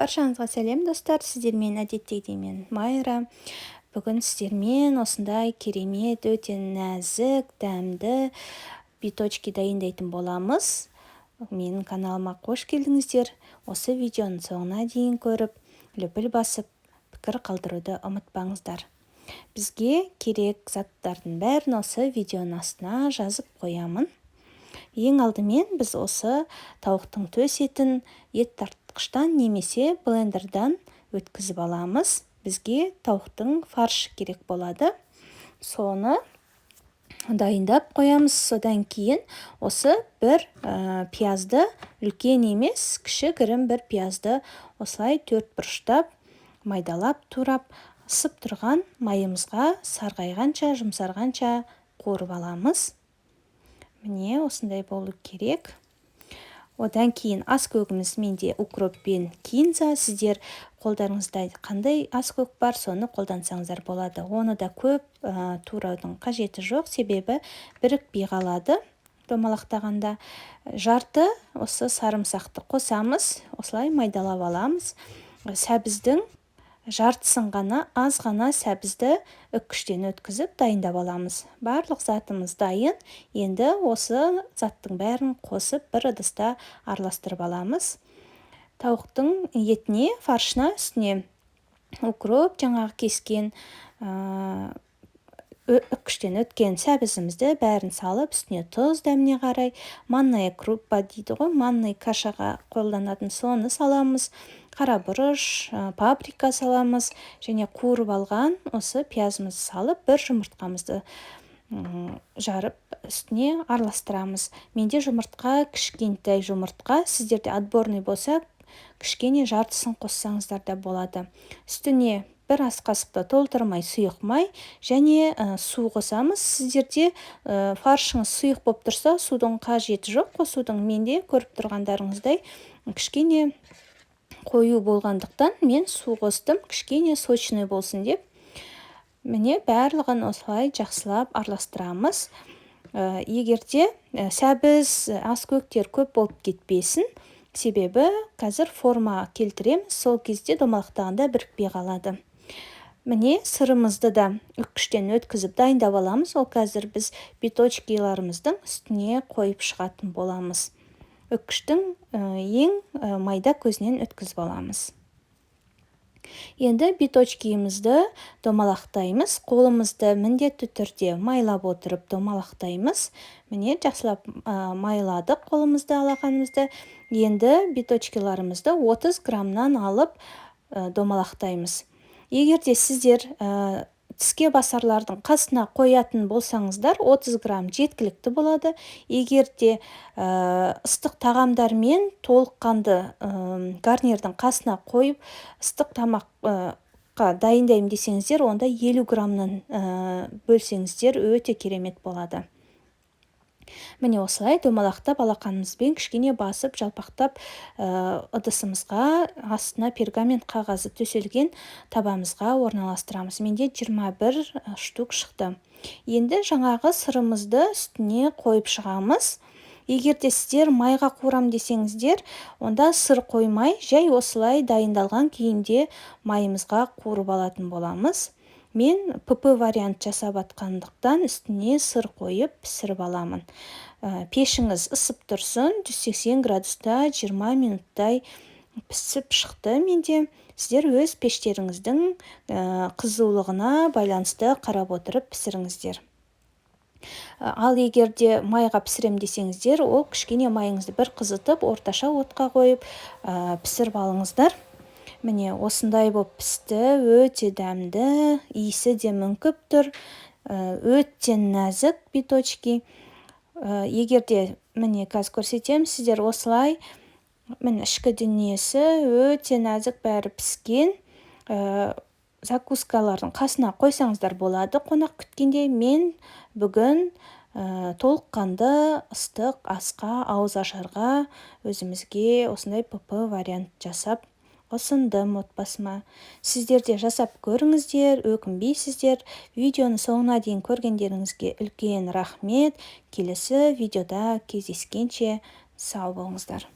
Баршаңызға сәлем достар, сіздермен әдеттегідей Майра. Бүгін сіздермен осындай керемет, өте нәзік, дәмді биточки дайындайтын боламыз. Менің каналыма қош келдіңіздер. Осы видеоның соңына дейін көріп, лүпіл басып, пікір қалдыруды ұмытпаңыздар. Бізге керек заттардың бәрін осы видеоның астына жазып қоямын. Ең алдымен біз осы тауықтың төс етін ет тартқыштан немесе блендердан өткізіп аламыз. Бізге тауықтың фаршы керек болады. Соны дайындап қоямыз. Содан кейін осы бір пиязды, үлкен емес, кішігірім бір пиязды осылай төрт бұрыштап, майдалап, турап, ысып тұрған майымызға сарғайғанша, жұмсарғанша қуырып аламыз. Міне осындай болу керек. Одан кейін ас көгіміз менде укроп пен кинза. Сіздер қолдарыңызда қандай ас көк бар, соны қолдансаңыздар болады. Оны да көп тураудың қажеті жоқ, себебі бірікпей қалады. Домалақтағанда жарты осы сарымсақты қосамыз, осылай майдалап аламыз. Сәбіздің жартысын ғана, аз ғана сәбізді үккіштен өткізіп дайындап аламыз. Барлық затымыз дайын. Енді осы заттың бәрін қосып бір ыдыста араластырып аламыз. Тауықтың етіне, фаршына үстіне укроп, жаңағы кескен үккіштен өткен сәбізімізді бәрін салып, үстіне тұз дәміне қарай, манная круппа дейді ғой, манный кашаға қолданатын соны саламыз. Қара бұрыш, паприка саламыз, және қуырып алған осы пиязымызды салып, бір жұмыртқамызды жарып, үстіне араластырамыз. Менде жұмыртқа кішкентай жұмыртқа, сіздерде отборный болса, кішкене жартысын қоссаңыздар да болады. Үстіне бір ас қасықты толтырмай сұйық май және су қосамыз. Сіздерде фаршыңыз сұйық болып тұрса, судың қажеті жоқ. Қосудың менде көріп тұрғандарыңыздай кішкене қою болғандықтан мен су қостым, кішкене сочный болсын деп. Міне барлығын осылай жақсылап араластырамыз. Егерде сәбіз, ас көктер көп болып кетпесін, себебі қазір форма келтіреміз, сол кезде домалақтағанда бірікпей қалады. Міне сырымызды да үккіштен өткізіп дайындап аламыз. Ол қазір біз биточкиларымыздың үстіне қойып шығатын боламыз. Үккіштің ең майда көзінен өткізіп аламыз. Енді биточкиімізді домалақтаймыз. Қолымызды міндетті түрде майлап отырып домалақтаймыз. Міне жақсылап майладық қолымызды, алақанымызды. Енді биточкиларымызды 30 граммнан алып домалақтаймыз. Егерде сіздер тіске басарлардың қасына қоятын болсаңыздар, 30 грамм жеткілікті болады. Егерде ыстық тағамдармен толыққанды гарнирдің қасына қойып, ыстық тамаққа дайындаймын десеңіздер, онда 50 граммнан бөлсеңіздер өте керемет болады. Міне осылай домалақтап, алақанымызбен кішкене басып, жалпақтап, ыдысымызға астына пергамент қағазы төселген табамызға орналастырамыз. Менде 21 штук шықты. Енді жаңағы сырымызды үстіне қойып шығамыз. Егерде сіздер майға қуырам десеңіздер, онда сыр қоймай, жай осылай дайындалған күйінде майымызға қуырып алатын боламыз. Мен ПП вариант жасап атқандықтан үстіне сыр қойып пісіріп аламын. Пешіңіз ысып тұрсын, 180 градуста 20 минуттай пісіп шықты менде. Сіздер өз пештеріңіздің қызулығына байланысты қарап отырып пісіріңіздер. Ал егерде майға пісірем десеңіздер, ол кішкене майыңызды бір қызытып, орташа отқа қойып пісіріп алыңыздар. Міне осындай болып пісті, өте дәмді, иісі де мүңкіп тұр, өте нәзік биточки. Егерде міне қазір көрсетем, сіздер осылай, міне ішкі дүниесі өте нәзік, бәрі піскен. Закускалардың қасына қойсаңыздар болады. Қонақ күткенде мен бүгін толыққанды ыстық асқа, ауыз ашарға өзімізге осындай ПП вариант жасап ұсындым отбасыма. Сіздер де жасап көріңіздер, өкінбейсіздер. Видеоны соңына дейін көргендеріңізге үлкен рахмет. Келесі видеода кездескенше сау болыңыздар.